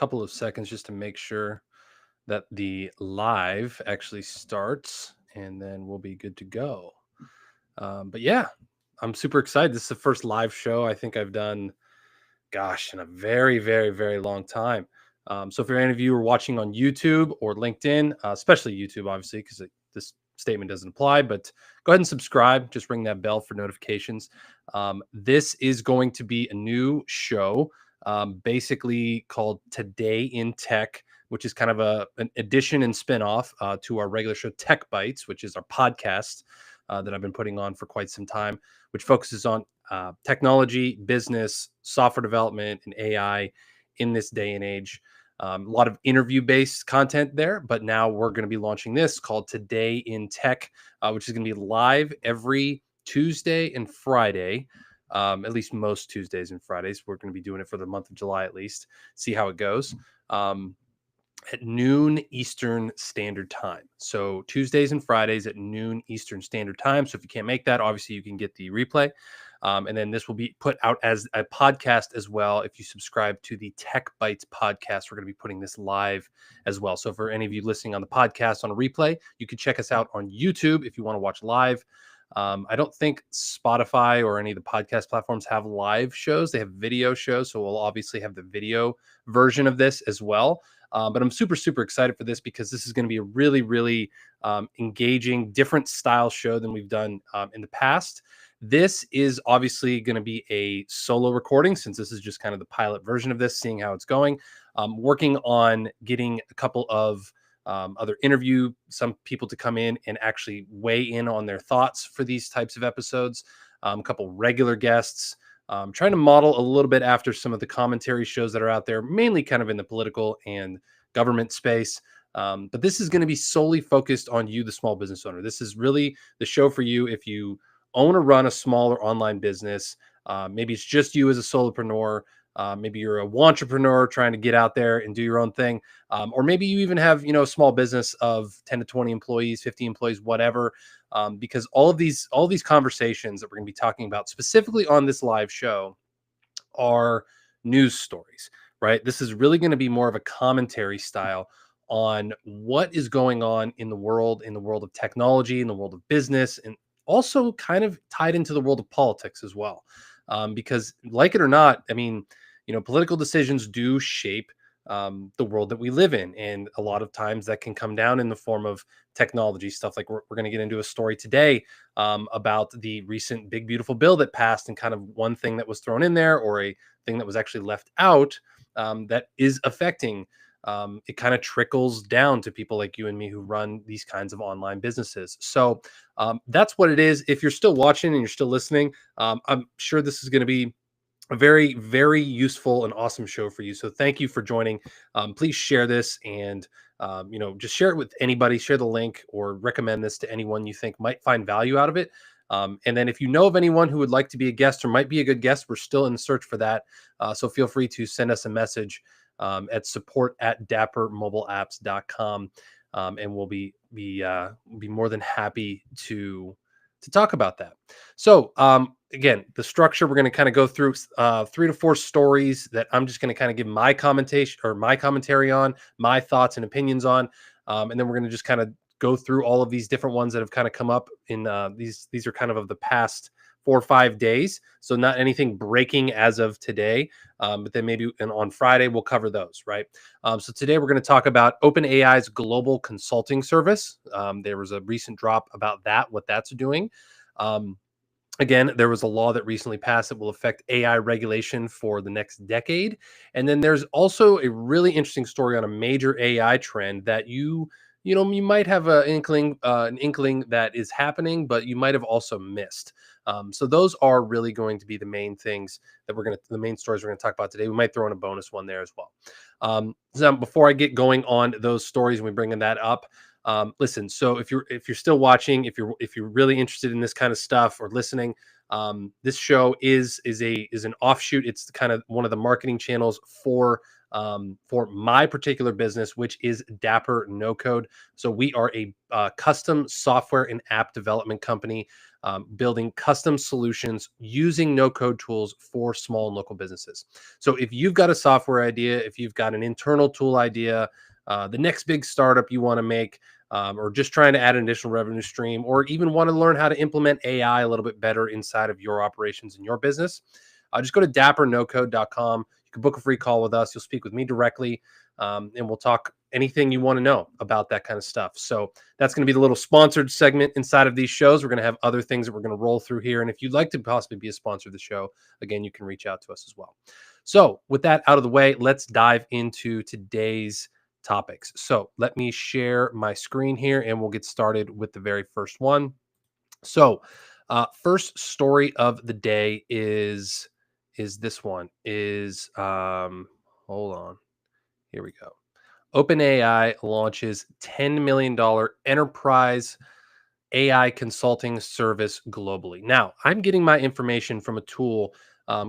couple of seconds just to make sure that the live actually starts, and then we'll be good to go. But yeah, I'm super excited. This is the first live show I think I've done, gosh, in a very, very, very long time. So if any of you are watching on YouTube or LinkedIn, especially YouTube, obviously, because this statement doesn't apply, but go ahead and subscribe. Just ring that bell for notifications. This is going to be a new show, basically called Today in Tech, which is kind of an addition and spinoff to our regular show, Tech Bites, which is our podcast that I've been putting on for quite some time, which focuses on technology, business, software development, and AI in this day and age. A lot of interview-based content there, but now we're going to be launching this called Today in Tech, which is going to be live every Tuesday and Friday. At least most Tuesdays and Fridays. We're going to be doing it for the month of July at least. See how it goes. At noon Eastern Standard Time. So Tuesdays and Fridays at noon Eastern Standard Time. So if you can't make that, obviously you can get the replay. And then this will be put out as a podcast as well. If you subscribe to the Tech Bites podcast, we're going to be putting this live as well. So for any of you listening on the podcast on a replay, you can check us out on YouTube if you want to watch live. I don't think Spotify or any of the podcast platforms have live shows. They have video shows. So we'll obviously have the video version of this as well. But I'm super, super excited for this because this is going to be a really, really engaging, different style show than we've done in the past. This is obviously going to be a solo recording since this is just kind of the pilot version of this, seeing how it's going. Working on getting a couple of other some people to come in and actually weigh in on their thoughts for these types of episodes. A couple regular guests. Trying to model a little bit after some of the commentary shows that are out there, mainly kind of in the political and government space. But this is going to be solely focused on you, the small business owner. This is really the show for you if you own or run a smaller online business. Maybe it's just you as a solopreneur. Maybe you're a entrepreneur trying to get out there and do your own thing. Or maybe you even have, a small business of 10 to 20 employees, 50 employees, whatever. Because all these conversations that we're going to be talking about specifically on this live show are news stories, right? This is really going to be more of a commentary style on what is going on in the world of technology, in the world of business, and also kind of tied into the world of politics as well. Because like it or not, I mean, political decisions do shape the world that we live in. And a lot of times that can come down in the form of technology stuff. Like we're going to get into a story today about the recent big, beautiful bill that passed, and kind of one thing that was thrown in there or a thing that was actually left out that is affecting. It kind of trickles down to people like you and me who run these kinds of online businesses. So that's what it is. If you're still watching and you're still listening, I'm sure this is going to be a very, very useful and awesome show for you. So thank you for joining. Please share this and, just share it with anybody, share the link or recommend this to anyone you think might find value out of it. And then if you know of anyone who would like to be a guest or might be a good guest, we're still in the search for that. So feel free to send us a message at support@dappermobileapps.com. And we'll be more than happy to talk about that. So again, the structure, we're going to kind of go through 3 to 4 stories that I'm just going to kind of give my commentation or my commentary on, my thoughts and opinions on. And then we're going to just kind of go through all of these different ones that have kind of come up in these are kind of the past 4 or 5 days. So not anything breaking as of today, but then maybe on Friday we'll cover those, right? So today we're going to talk about OpenAI's global consulting service. There was a recent drop about that, what that's doing. Again, there was a law that recently passed that will affect AI regulation for the next decade. And then there's also a really interesting story on a major AI trend that you might have an inkling that is happening, but you might have also missed. So those are really going to be the main things that the main stories we're going to talk about today. We might throw in a bonus one there as well. So before I get going on those stories and we bringing that up, listen. So if you're still watching, if you're really interested in this kind of stuff or listening, This show is an offshoot. It's kind of one of the marketing channels for my particular business, which is Dapper No Code. So we are a custom software and app development company, building custom solutions using no code tools for small and local businesses. So if you've got a software idea, if you've got an internal tool idea, the next big startup you want to make, or just trying to add an additional revenue stream, or even want to learn how to implement AI a little bit better inside of your operations in your business, just go to dappernocode.com. You can book a free call with us. You'll speak with me directly, and we'll talk anything you want to know about that kind of stuff. So that's going to be the little sponsored segment inside of these shows. We're going to have other things that we're going to roll through here. And if you'd like to possibly be a sponsor of the show, again, you can reach out to us as well. So with that out of the way, let's dive into today's topics. So let me share my screen here and we'll get started with the very first one. So first story of the day is this one is hold on. Here we go. OpenAI launches $10 million enterprise AI consulting service globally. Now, I'm getting my information from a tool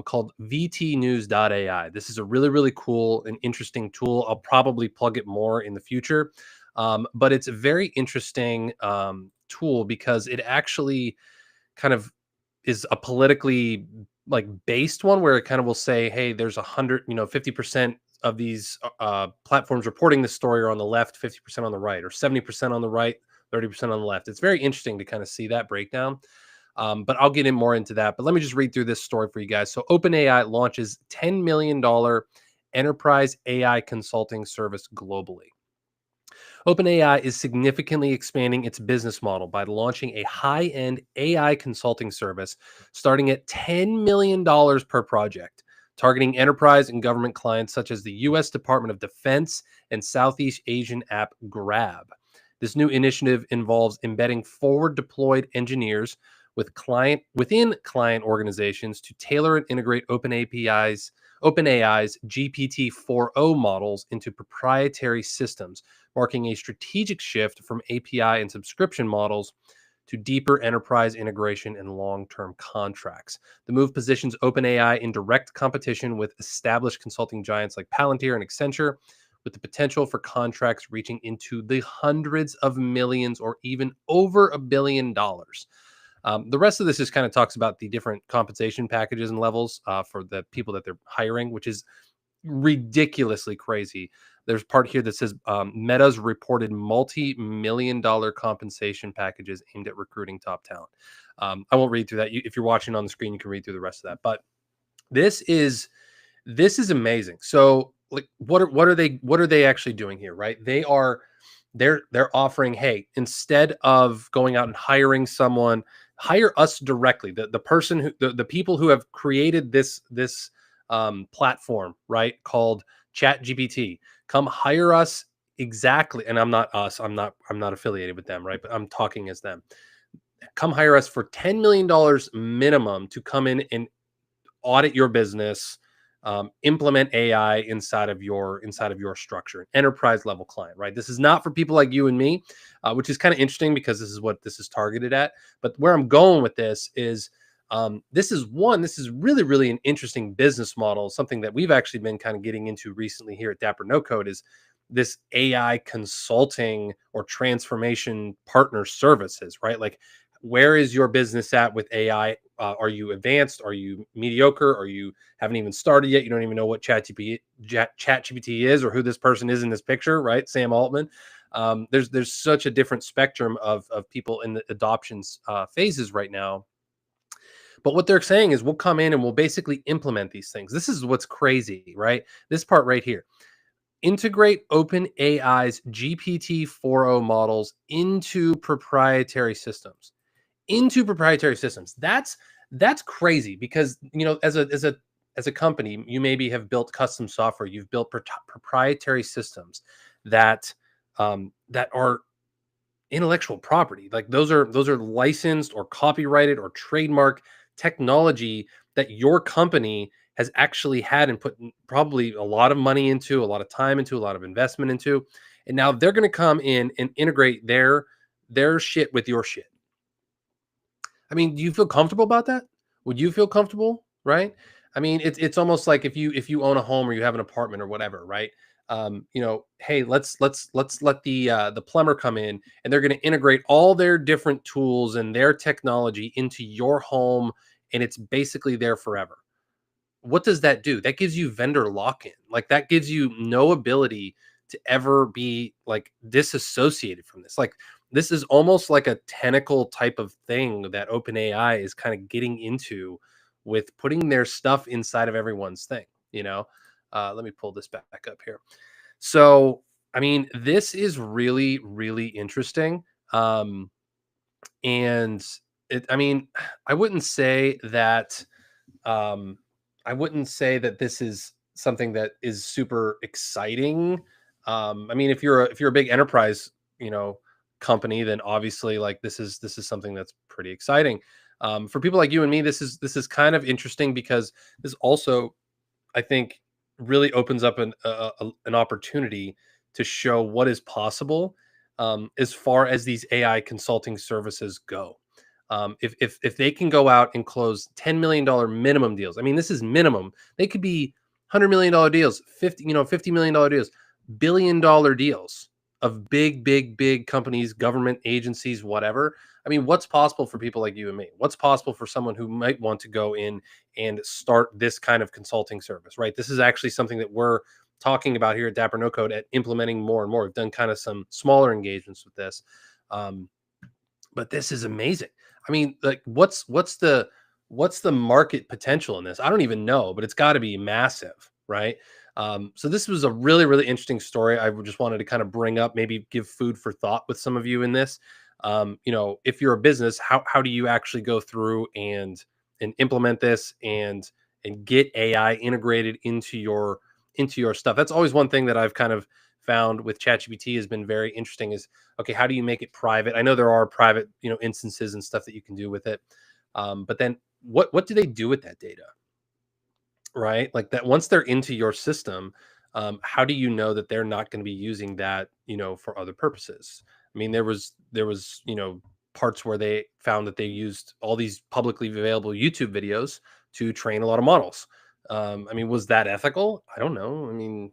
called vtnews.ai. This is a really, really cool and interesting tool. I'll probably plug it more in the future. But it's a very interesting tool because it actually kind of is a politically like based one where it kind of will say, hey, there's 50% of these platforms reporting this story are on the left, 50% on the right, or 70% on the right, 30% on the left. It's very interesting to kind of see that breakdown. But I'll get in more into that. But let me just read through this story for you guys. So OpenAI launches $10 million enterprise AI consulting service globally. OpenAI is significantly expanding its business model by launching a high-end AI consulting service starting at $10 million per project, targeting enterprise and government clients such as the U.S. Department of Defense and Southeast Asian app Grab. This new initiative involves embedding forward-deployed engineers within client organizations to tailor and integrate OpenAI's GPT-4o models into proprietary systems, marking a strategic shift from API and subscription models to deeper enterprise integration and long-term contracts. The move positions OpenAI in direct competition with established consulting giants like Palantir and Accenture, with the potential for contracts reaching into the hundreds of millions or even over $1 billion. The rest of this just kind of talks about the different compensation packages and levels for the people that they're hiring, which is ridiculously crazy. There's part here that says Meta's reported multi-million dollar compensation packages aimed at recruiting top talent. I won't read through that. If you're watching on the screen, you can read through the rest of that. But this is amazing. So, like, what are they actually doing here? Right? They're offering, hey, instead of going out and hiring someone, hire us directly. The person who the people who have created this platform, right, called ChatGPT, come hire us exactly. And I'm not us. I'm not affiliated with them, right? But I'm talking as them. Come hire us for $10 million minimum to come in and audit your business, implement AI inside of your structure, an enterprise level client, right? This is not for people like you and me, which is kind of interesting because this is what this is targeted at. But where I'm going with this is this is really, really an interesting business model. Something that we've actually been kind of getting into recently here at Dapper No Code is this AI consulting or transformation partner services, right? Like, where is your business at with AI? Are you advanced? Are you mediocre? Are you haven't even started yet? You don't even know what ChatGPT is or who this person is in this picture, right? Sam Altman. There's such a different spectrum of people in the adoptions phases right now. But what they're saying is we'll come in and we'll basically implement these things. This is what's crazy, right? This part right here. Integrate OpenAI's GPT-4o models into proprietary systems. That's crazy because, as a company, you maybe have built custom software, you've built proprietary systems that that are intellectual property. Like, those are licensed or copyrighted or trademark technology that your company has actually had and put probably a lot of money into, a lot of time into, a lot of investment into, and now they're going to come in and integrate their shit with your shit. I mean, do you feel comfortable about that? Would you feel comfortable, right? I mean, it's almost like if you own a home or you have an apartment or whatever, right? Hey, let's let the plumber come in, and they're going to integrate all their different tools and their technology into your home, and it's basically there forever. What does that do? That gives you vendor lock-in. Like, that gives you no ability to ever be, like, disassociated from this. Like, this is almost like a tentacle type of thing that OpenAI is kind of getting into with putting their stuff inside of everyone's thing, you know? Let me pull this back up here. So, I mean, this is really, really interesting. Um, and I mean, I wouldn't say that um, I wouldn't say that this is something that is super exciting. I mean, if you're a big enterprise, you know, company, then obviously, like, this is something that's pretty exciting. For people like you and me, this is kind of interesting because this also, I think, really opens up an opportunity to show what is possible, as far as these AI consulting services go. If they can go out and close $10 million minimum deals, I mean, this is minimum. They could be $100 million deals, 50 $50 million deals, $1 billion deals of big companies, government agencies, whatever. I mean, what's possible for people like you and me? What's possible for someone who might want to go in and start this kind of consulting service, right? This is actually something that we're talking about here at Dapper No Code at implementing more and more. We've done kind of some smaller engagements with this. Um, but this is amazing. I mean, like, what's the market potential in this? I don't even know, but it's got to be massive, right? So this was a really, really interesting story. I just wanted to kind of bring up, maybe give food for thought with some of you in this. If you're a business, how do you actually go through and implement this and get AI integrated into your stuff? That's always one thing that I've kind of found with ChatGPT has been very interesting. Is, okay, how do you make it private? I know there are private, instances and stuff that you can do with it, but then what do they do with that data, right? Like, that once they're into your system, how do you know that they're not going to be using that, for other purposes? I mean, there was parts where they found that they used all these publicly available YouTube videos to train a lot of models. I mean, was that ethical? I don't know. I mean,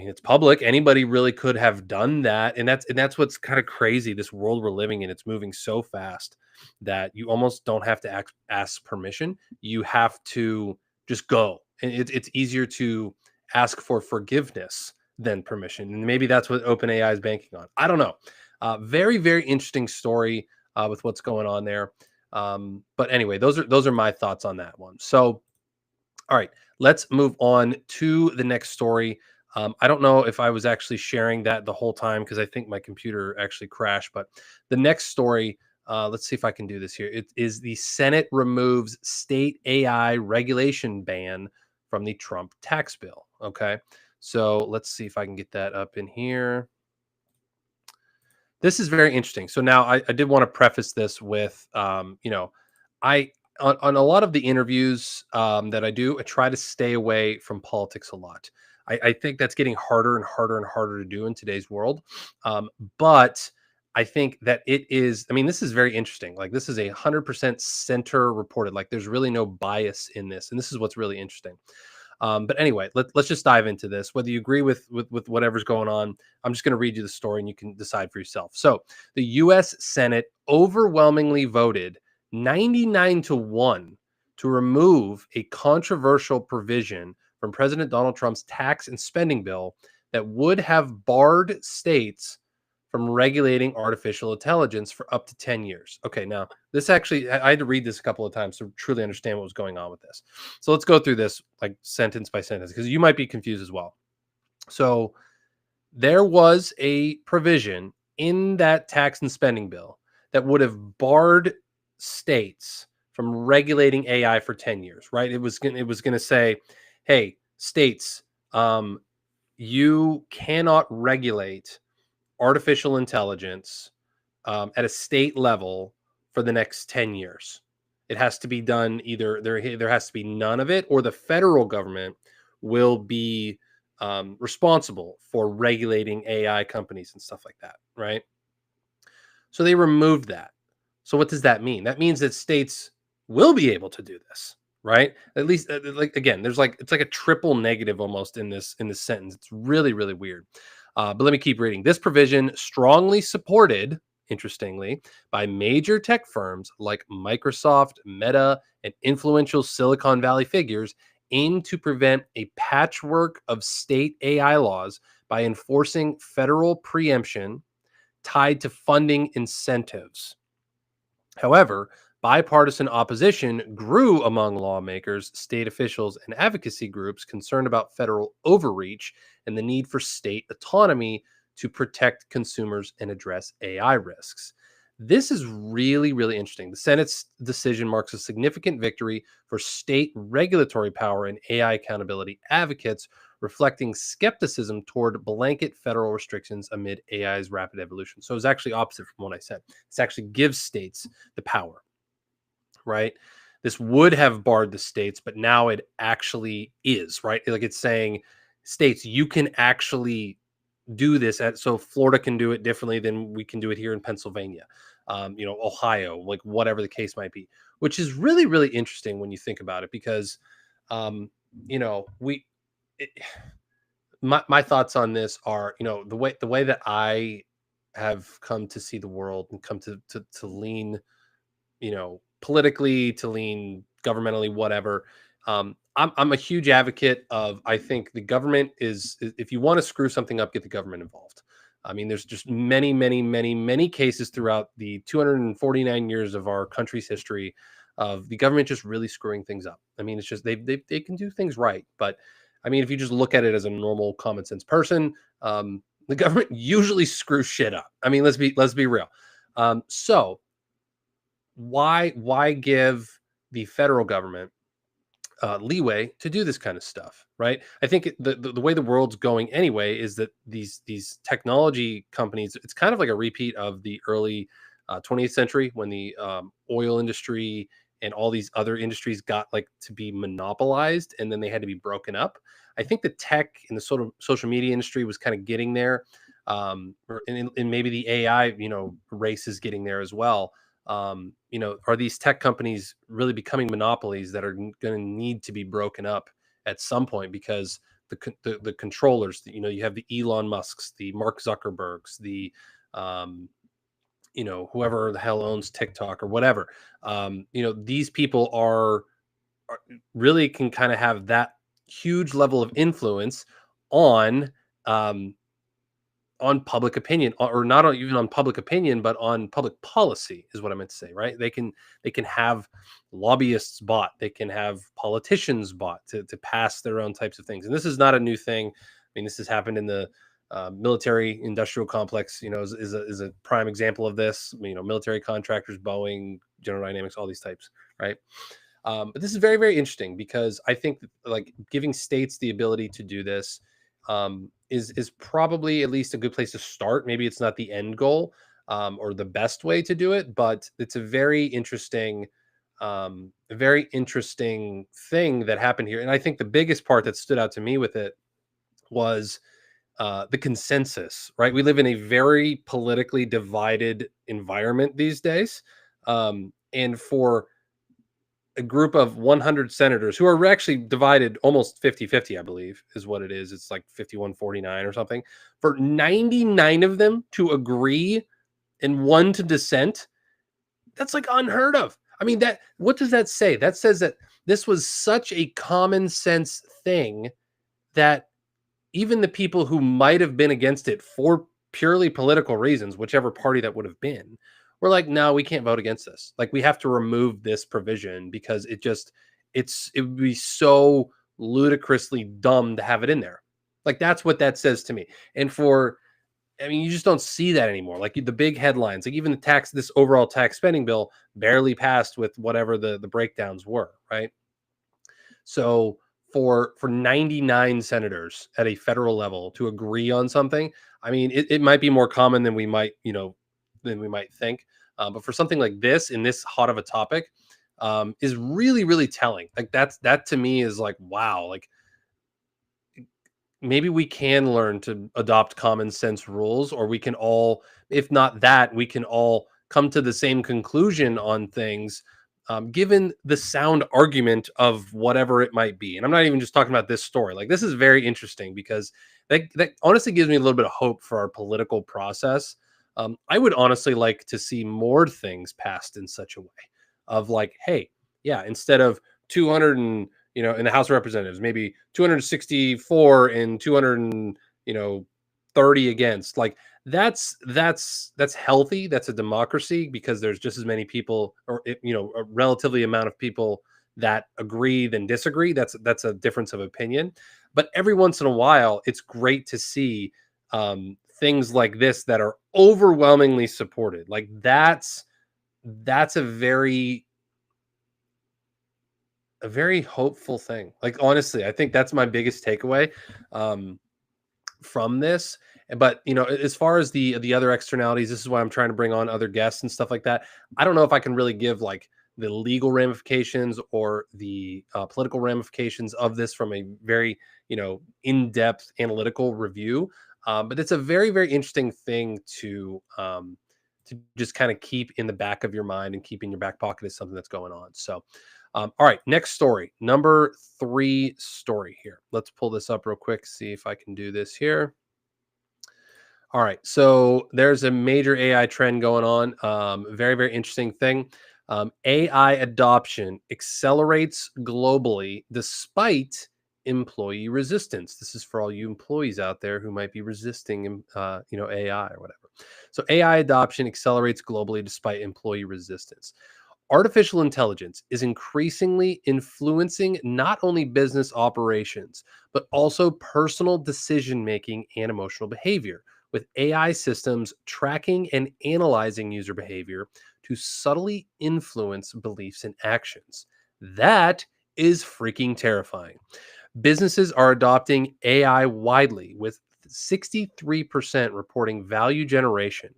it's public. Anybody really could have done that, and that's what's kind of crazy. This world we're living in, it's moving so fast that you almost don't have to ask permission. You have to just go, and it's easier to ask for forgiveness than permission. And maybe that's what OpenAI is banking on. I don't know. Very, very interesting story with what's going on there. But anyway, those are my thoughts on that one. So, all right, let's move on to the next story. I don't know if I was actually sharing that the whole time because I think my computer actually crashed. But the next story, let's see if I can do this here. It is the Senate removes state AI regulation ban from the Trump tax bill. Okay, so let's see if I can get that up in here. This is very interesting. So now I did want to preface this with, I on a lot of the interviews that I do, I try to stay away from politics a lot. I think that's getting harder and harder and harder to do in today's world. But I think that it is. I mean, this is very interesting. Like, this is 100% center reported. Like, there's really no bias in this, and this is what's really interesting. But anyway, let's just dive into this. Whether you agree with whatever's going on, I'm just going to read you the story and you can decide for yourself. So, the U.S. Senate overwhelmingly voted 99-1 to remove a controversial provision from President Donald Trump's tax and spending bill that would have barred states from regulating artificial intelligence for up to 10 years. Okay, now this actually, I had to read this a couple of times to truly understand what was going on with this. So let's go through this, like, sentence by sentence, because you might be confused as well. So there was a provision in that tax and spending bill that would have barred states from regulating AI for 10 years, right? It was going to say, hey, states, you cannot regulate artificial intelligence at a state level for the next 10 years. It has to be done, either there has to be none of it, or the federal government will be responsible for regulating AI companies and stuff like that, right? So they removed that. So what does that mean? That means that states will be able to do this, right? At least, like again, there's like it's like a triple negative almost in this sentence. It's really really weird. But let me keep reading. This provision strongly supported, interestingly, by major tech firms like Microsoft, Meta, and influential Silicon Valley figures, aim to prevent a patchwork of state AI laws by enforcing federal preemption tied to funding incentives. However, bipartisan opposition grew among lawmakers, state officials, and advocacy groups concerned about federal overreach and the need for state autonomy to protect consumers and address AI risks. This is really, really interesting. The Senate's decision marks a significant victory for state regulatory power and AI accountability advocates, reflecting skepticism toward blanket federal restrictions amid AI's rapid evolution. So it's actually opposite from what I said. This actually gives states the power, right? This would have barred the states, but now it actually is, right? Like it's saying, states, you can actually do this so Florida can do it differently than we can do it here in Pennsylvania, Ohio, like whatever the case might be, which is really, really interesting when you think about it, because, um, you know, we, it, my thoughts on this are, the way that I have come to see the world and come to lean, politically, to lean governmentally, whatever. I'm a huge advocate of. I think the government if you want to screw something up, get the government involved. I mean, there's just many, many, many, many cases throughout the 249 years of our country's history of the government just really screwing things up. I mean, it's just they can do things right, but I mean, if you just look at it as a normal common sense person, the government usually screws shit up. I mean, let's be real. So why give the federal government leeway to do this kind of stuff, right? I think the way the world's going anyway is that these technology companies, it's kind of like a repeat of the early 20th century when the oil industry and all these other industries got like to be monopolized and then they had to be broken up. I think the tech and the social media industry was kind of getting there, and maybe the AI race is getting there as well. Are these tech companies really becoming monopolies that are going to need to be broken up at some point, because the controllers, you have the Elon Musks, the Mark Zuckerbergs, the um, whoever the hell owns TikTok or whatever. These people are really can kind of have that huge level of influence on um, public opinion, or not even on public opinion, but on public policy is what I meant to say, right? They can have lobbyists bought, they can have politicians bought to pass their own types of things. And this is not a new thing. I mean, this has happened in the military industrial complex, is a prime example of this. Military contractors, Boeing, General Dynamics, all these types, right? But this is very, very interesting because I think that, like, giving states the ability to do this is probably at least a good place to start. Maybe it's not the end goal, or the best way to do it, but it's a very interesting thing that happened here. And I think the biggest part that stood out to me with it was the consensus. Right, we live in a very politically divided environment these days, and for a group of 100 senators who are actually divided almost 50-50, I believe is what it is. It's like 51-49 or something. For 99 of them to agree and one to dissent, that's like unheard of. I mean, what does that say? That says that this was such a common sense thing that even the people who might have been against it for purely political reasons, whichever party that would have been, were like, no, we can't vote against this. Like, we have to remove this provision because it would be so ludicrously dumb to have it in there. Like, that's what that says to me. And I mean, you just don't see that anymore. Like, the big headlines, like even this overall tax spending bill barely passed with whatever the breakdowns were, right? So for 99 senators at a federal level to agree on something, I mean, it might be more common than we might, think. But for something like this, in this hot of a topic, is really, really telling. Like, that to me is like, wow, like maybe we can learn to adopt common sense rules, or we can all, if not that, we can all come to the same conclusion on things, given the sound argument of whatever it might be. And I'm not even just talking about this story. Like, this is very interesting because that honestly gives me a little bit of hope for our political process. I would honestly like to see more things passed in such a way of like, hey, yeah, instead of 200 and in the House of Representatives, maybe 264 and 200 and 30 against. Like, that's healthy. That's a democracy because there's just as many people, or a relatively amount of people that agree than disagree. That's a difference of opinion. But every once in a while, it's great to see things like this that are overwhelmingly supported. Like, that's a very hopeful thing. Like, honestly, I think that's my biggest takeaway. From this. But as far as the other externalities, this is why I'm trying to bring on other guests and stuff like that. I don't know if I can really give like the legal ramifications or the political ramifications of this from a very in-depth analytical review. But it's a very, very interesting thing to just kind of keep in the back of your mind and keep in your back pocket as something that's going on. So all right, next story, number 3 story here. Let's pull this up real quick, see if I can do this here. All right, so there's a major AI trend going on. Very, very interesting thing. AI adoption accelerates globally despite employee resistance. This is for all you employees out there who might be resisting, AI or whatever. So AI adoption accelerates globally despite employee resistance. Artificial intelligence is increasingly influencing not only business operations, but also personal decision making and emotional behavior, with AI systems tracking and analyzing user behavior to subtly influence beliefs and actions. That is freaking terrifying. Businesses are adopting AI widely, with 63% reporting value generation.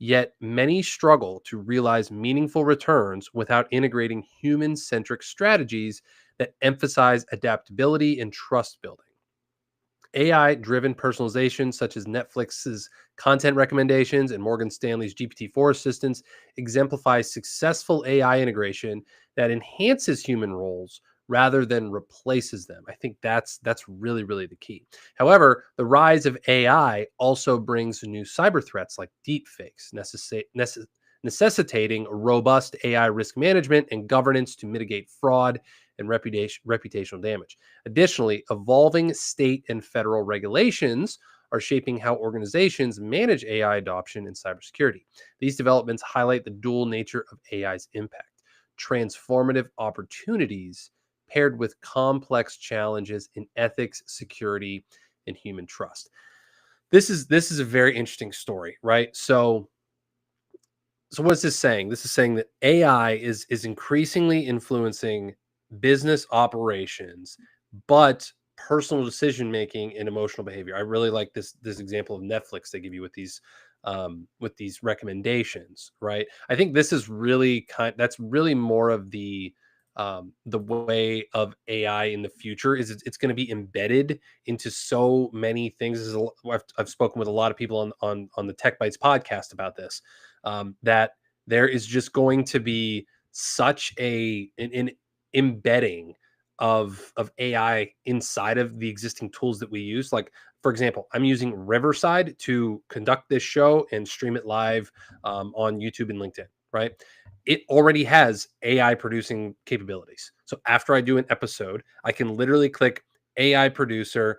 Yet many struggle to realize meaningful returns without integrating human centric strategies that emphasize adaptability and trust building. AI driven personalization, such as Netflix's content recommendations and Morgan Stanley's GPT-4 assistants, exemplifies successful AI integration that enhances human roles rather than replaces them. I think that's really, really the key. However, the rise of AI also brings new cyber threats like deepfakes, necessitating robust AI risk management and governance to mitigate fraud and reputational damage. Additionally, evolving state and federal regulations are shaping how organizations manage AI adoption and cybersecurity. These developments highlight the dual nature of AI's impact: transformative opportunities paired with complex challenges in ethics, security, and human trust. This is a very interesting story, right? So what's this saying? This is saying that AI is increasingly influencing business operations, but personal decision making and emotional behavior. I really like this example of Netflix they give you with these recommendations, right? I think this is really that's really more of the way of AI in the future is it's going to be embedded into so many things. I've spoken with a lot of people on the Tech Bites podcast about this, that there is just going to be such an embedding of AI inside of the existing tools that we use. Like, for example, I'm using Riverside to conduct this show and stream it live on YouTube and LinkedIn, right? It already has AI producing capabilities. So after I do an episode, I can literally click AI producer,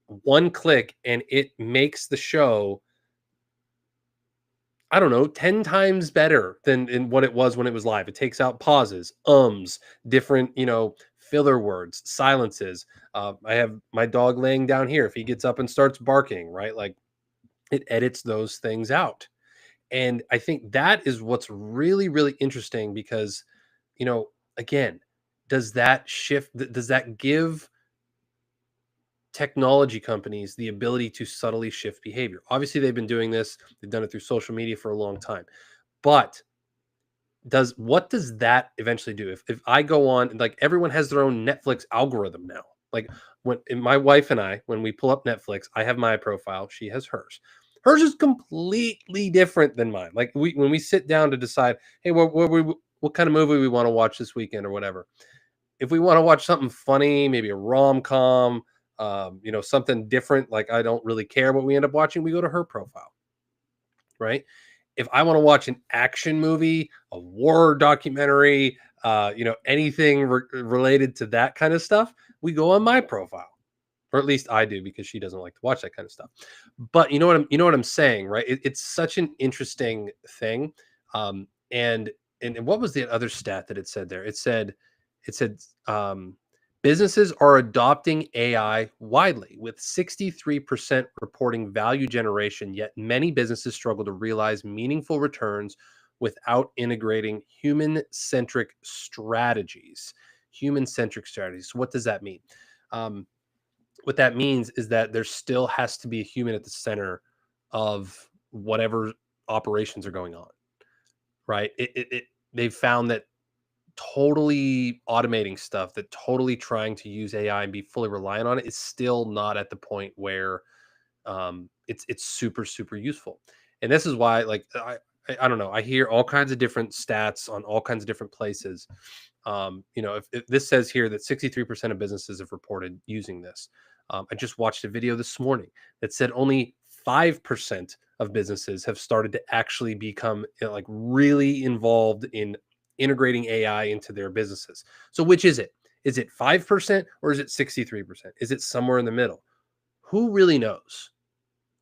one click, and it makes the show, I don't know, 10 times better than in what it was when it was live. It takes out pauses, different, filler words, silences. I have my dog laying down here. If he gets up and starts barking, right? Like, it edits those things out. And I think that is what's really, really interesting because, again, does that shift, does that give technology companies the ability to subtly shift behavior? Obviously, they've been doing this, they've done it through social media for a long time. But what does that eventually do? If I go on, like, everyone has their own Netflix algorithm now. Like, my wife and I, when we pull up Netflix, I have my profile, she has hers. Hers is completely different than mine. Like, when we sit down to decide, hey, what kind of movie we want to watch this weekend or whatever. If we want to watch something funny, maybe a rom-com, something different, like I don't really care what we end up watching, we go to her profile, right? If I want to watch an action movie, a war documentary, anything related to that kind of stuff, we go on my profile, or at least I do, because she doesn't like to watch that kind of stuff. But you know what I'm saying, right? It's such an interesting thing. And what was the other stat that it said there? It said businesses are adopting AI widely, with 63% reporting value generation. Yet many businesses struggle to realize meaningful returns without integrating human-centric strategies. Human-centric strategies. So what does that mean? Um, what that means is that there still has to be a human at the center of whatever operations are going on, right? They've found that totally automating stuff, that totally trying to use AI and be fully reliant on it, is still not at the point where it's super super useful. And this is why, like, I don't know, I hear all kinds of different stats on all kinds of different places. If this says here that 63% of businesses have reported using this, I just watched a video this morning that said only 5% of businesses have started to actually become, like, really involved in integrating AI into their businesses. So which is it? Is it 5% or is it 63%? Is it somewhere in the middle? Who really knows?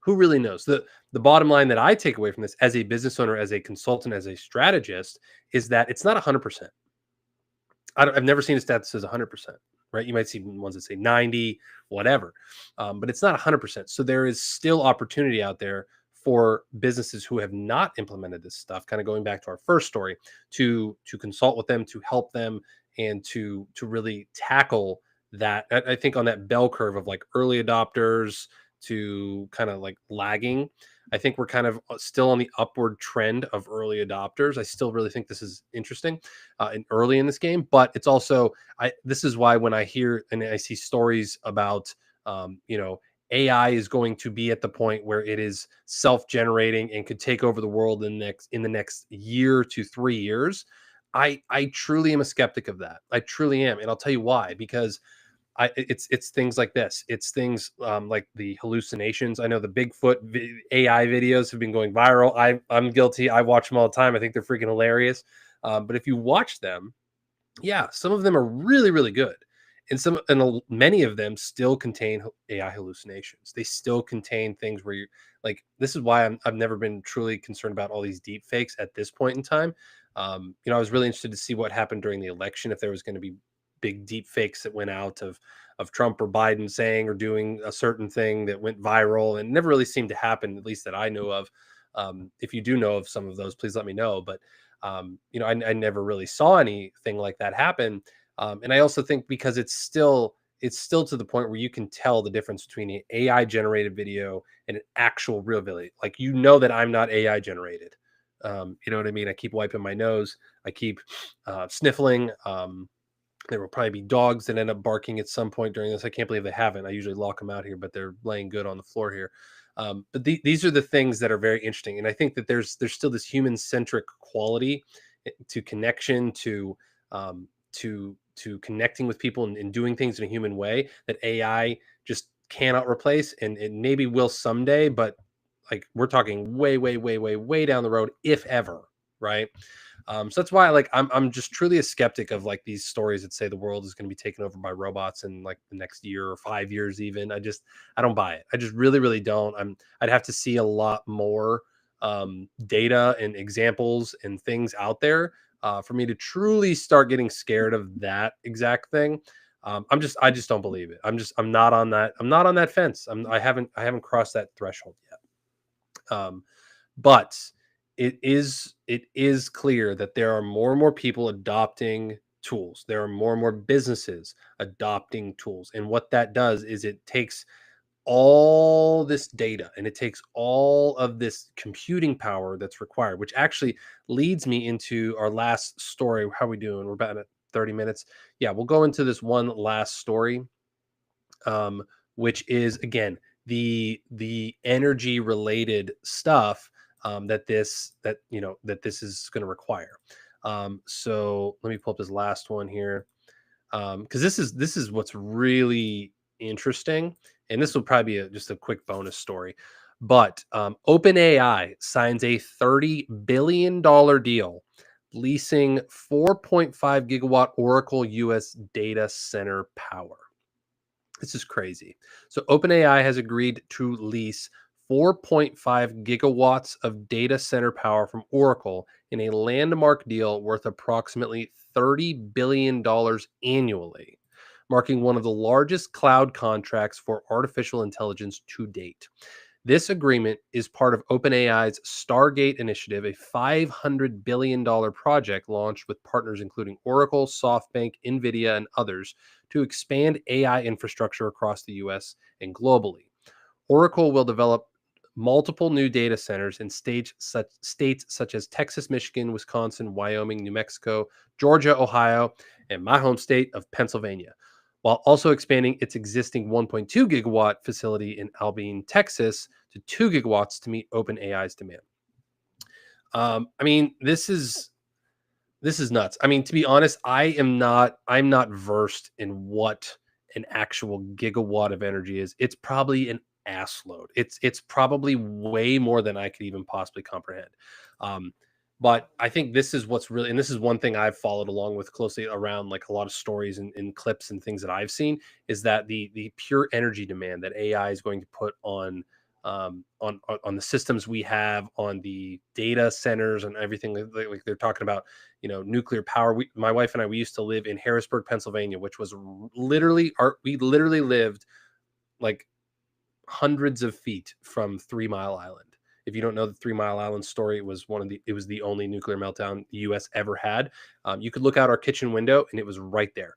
Who really knows? The bottom line that I take away from this, as a business owner, as a consultant, as a strategist, is that it's not 100%. I've never seen a stat that says 100%, right? You might see ones that say 90, whatever, but it's not 100%. So there is still opportunity out there for businesses who have not implemented this stuff. Kind of going back to our first story, to consult with them, to help them, and to really tackle that. I think on that bell curve of like early adopters to kind of like lagging, I think we're kind of still on the upward trend of early adopters. I still really think this is interesting and early in this game, but it's also, this is why when I hear and I see stories about AI is going to be at the point where it is self-generating and could take over the world in the next year to 3 years. I truly am a skeptic of that. I truly am, and I'll tell you why. Because it's things like this. It's things like the hallucinations. I know the Bigfoot AI videos have been going viral. I'm guilty. I watch them all the time. I think they're freaking hilarious. But if you watch them, yeah, some of them are really, really good, and many of them still contain AI hallucinations. They still contain things where you like. This is why I've never been truly concerned about all these deep fakes at this point in time. I was really interested to see what happened during the election, if there was going to be big deep fakes that went out of Trump or Biden saying or doing a certain thing that went viral, and never really seemed to happen, at least that I know of. If you do know of some of those, please let me know. But I never really saw anything like that happen. And I also think because it's still to the point where you can tell the difference between an AI generated video and an actual real video. Like, that I'm not AI generated. You know what I mean? I keep wiping my nose. I keep sniffling. There will probably be dogs that end up barking at some point during this. I can't believe they haven't. I usually lock them out here, but they're laying good on the floor here. But these are the things that are very interesting, and I think that there's still this human centric quality to connection, to connecting with people and doing things in a human way that AI just cannot replace, and maybe will someday, but like we're talking way, way, way, way, way down the road, if ever, right? So that's why, like, I'm just truly a skeptic of like these stories that say the world is going to be taken over by robots in like the next year or 5 years even. I don't buy it. I just really really don't. I'd have to see a lot more data and examples and things out there for me to truly start getting scared of that exact thing. I just don't believe it. I'm not on that fence. I haven't crossed that threshold yet. But it is clear that there are more and more people adopting tools. There are more and more businesses adopting tools. And what that does is it takes all this data and it takes all of this computing power that's required, which actually leads me into our last story. How are we doing? We're about at 30 minutes. Yeah, we'll go into this one last story, um, which is again the energy related stuff that this is going to require. So let me pull up this last one here, because this is what's really interesting, and this will probably be just a quick bonus story. But OpenAI signs a $30 billion deal leasing 4.5 gigawatt Oracle US data center power. This is crazy. So OpenAI has agreed to lease 4.5 gigawatts of data center power from Oracle in a landmark deal worth approximately $30 billion annually, marking one of the largest cloud contracts for artificial intelligence to date. This agreement is part of OpenAI's Stargate initiative, a $500 billion project launched with partners including Oracle, SoftBank, NVIDIA, and others to expand AI infrastructure across the US and globally. Oracle will develop multiple new data centers in states such as Texas, Michigan, Wisconsin, Wyoming, New Mexico, Georgia, Ohio, and my home state of Pennsylvania, while also expanding its existing 1.2 gigawatt facility in Albion, Texas to 2 gigawatts to meet OpenAI's demand. I mean, this is nuts. I mean, to be honest, I'm not versed in what an actual gigawatt of energy is. It's probably an ass load. It's probably way more than I could even possibly comprehend. Um, but I think this is what's really, and this is one thing I've followed along with closely around like a lot of stories and clips and things that I've seen is that the pure energy demand that AI is going to put on the systems we have, on the data centers and everything, like they're talking about, nuclear power. My wife and I, we used to live in Harrisburg, Pennsylvania, which was literally we literally lived like hundreds of feet from 3 Mile Island. If you don't know the 3 Mile Island story, it was the only nuclear meltdown the U.S. ever had. You could look out our kitchen window and it was right there.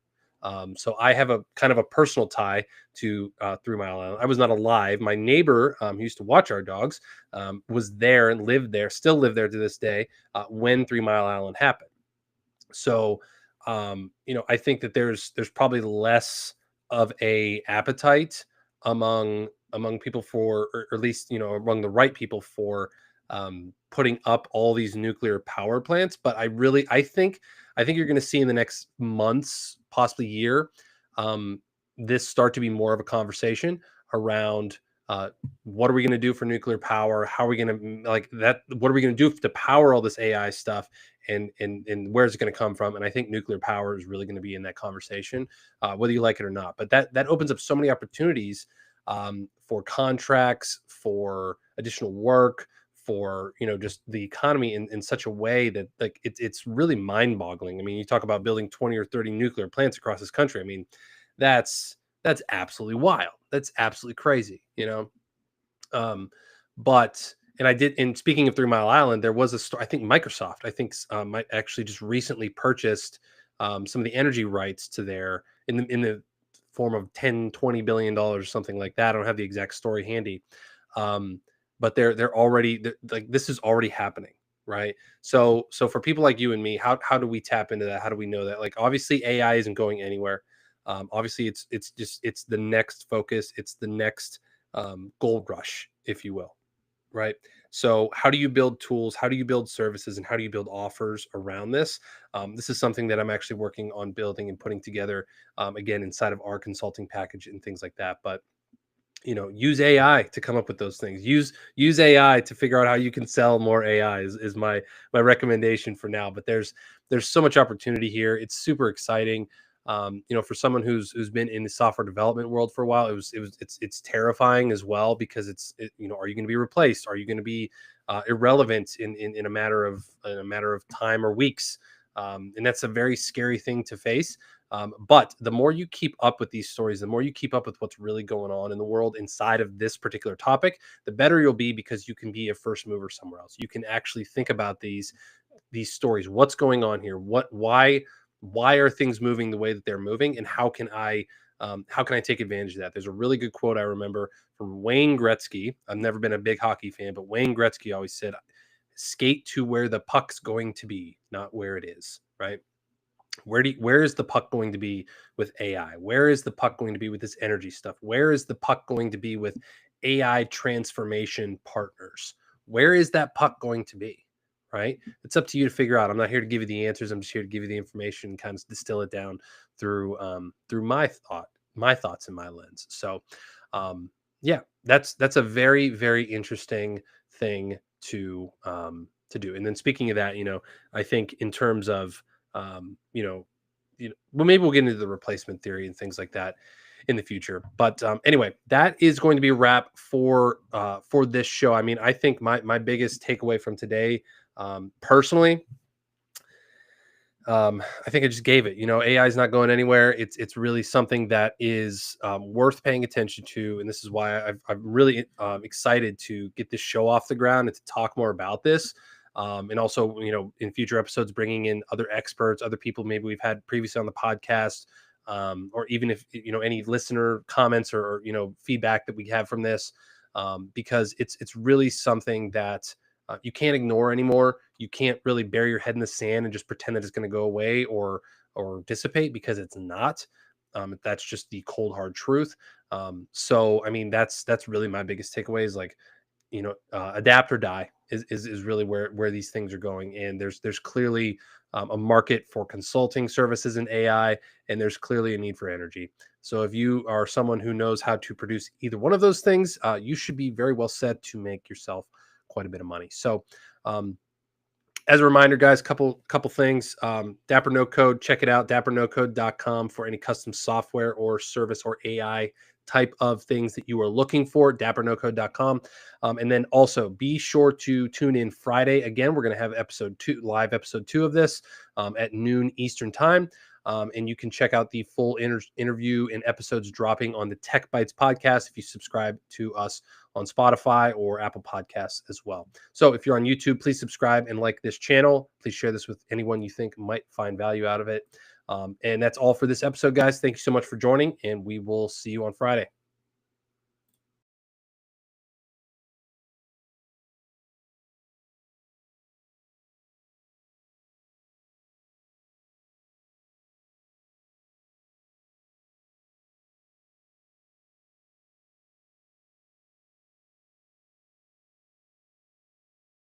So I have a kind of a personal tie to 3 Mile Island. I was not alive. My neighbor, who used to watch our dogs, was there and lived there, still live there to this day, when 3 Mile Island happened. So, I think that there's probably less of a appetite among people for, or at least among the right people for putting up all these nuclear power plants. But I think you're going to see in the next months, possibly year, this start to be more of a conversation around. What are we going to do for nuclear power? How are we going to like that? What are we going to do to power all this AI stuff? And where's it going to come from? And I think nuclear power is really going to be in that conversation, whether you like it or not. But that opens up so many opportunities for contracts, for additional work, for just the economy in such a way that like it's really mind-boggling. I mean, you talk about building 20 or 30 nuclear plants across this country. I mean, that's that's absolutely wild. That's absolutely crazy. Um, but and I did. And speaking of 3 Mile Island, there was a store. I think Microsoft. I think might actually just recently purchased some of the energy rights to there in the form of 10-20 billion dollars, something like that. I don't have the exact story handy, um, but like this is already happening, right? So for people like you and me, how do we tap into that? How do we know that? Like obviously AI isn't going anywhere. Obviously it's the next focus. It's the next gold rush, if you will, right? So, how do you build tools? How do you build services? And how do you build offers around this? This is something that I'm actually working on building and putting together, again, inside of our consulting package and things like that. But use AI to come up with those things. Use AI to figure out how you can sell more AI is my recommendation for now. But there's so much opportunity here. It's super exciting. For someone who's been in the software development world for a while, it's terrifying as well because are you going to be replaced? Are you going to be irrelevant in a matter of time or weeks? And that's a very scary thing to face. But the more you keep up with these stories, the more you keep up with what's really going on in the world inside of this particular topic, the better you'll be because you can be a first mover somewhere else. You can actually think about these stories. What's going on here? Why are things moving the way that they're moving, and how can I take advantage of that? There's a really good quote I remember from Wayne Gretzky. I've never been a big hockey fan, but Wayne Gretzky always said, "Skate to where the puck's going to be, not where it is." Right? Where is the puck going to be with AI? Where is the puck going to be with this energy stuff? Where is the puck going to be with AI transformation partners? Where is that puck going to be? right? It's up to you to figure out. I'm not here to give you the answers. I'm just here to give you the information, kind of distill it down through my thoughts and my lens. So, um, yeah, that's a very very interesting thing to do. And then speaking of that, I think in terms of um, you know, well, maybe we'll get into the replacement theory and things like that in the future. But anyway, that is going to be a wrap for this show. I mean, I think my biggest takeaway from today, personally, I think I just gave it. AI is not going anywhere. It's really something that is worth paying attention to, and this is why I'm really excited to get this show off the ground and to talk more about this. And also, in future episodes, bringing in other experts, other people maybe we've had previously on the podcast, or even if any listener comments or feedback that we have from this, because it's really something that you can't ignore anymore. You can't really bury your head in the sand and just pretend that it's going to go away or dissipate, because it's not. That's just the cold hard truth. So I mean, that's really my biggest takeaway is like, adapt or die is really where these things are going. And there's clearly a market for consulting services in AI, and there's clearly a need for energy. So if you are someone who knows how to produce either one of those things, you should be very well set to make yourself quite a bit of money. So um, as a reminder, guys, couple things. Dapper No Code, check it out, dappernocode.com for any custom software or service or AI type of things that you are looking for, dappernocode.com. And then also be sure to tune in Friday. Again, we're going to have live episode 2 of this at noon Eastern time. And you can check out the full interview and episodes dropping on the Tech Bites podcast if you subscribe to us on Spotify or Apple Podcasts as well. So if you're on YouTube, please subscribe and like this channel. Please share this with anyone you think might find value out of it. And that's all for this episode, guys. Thank you so much for joining, and we will see you on Friday.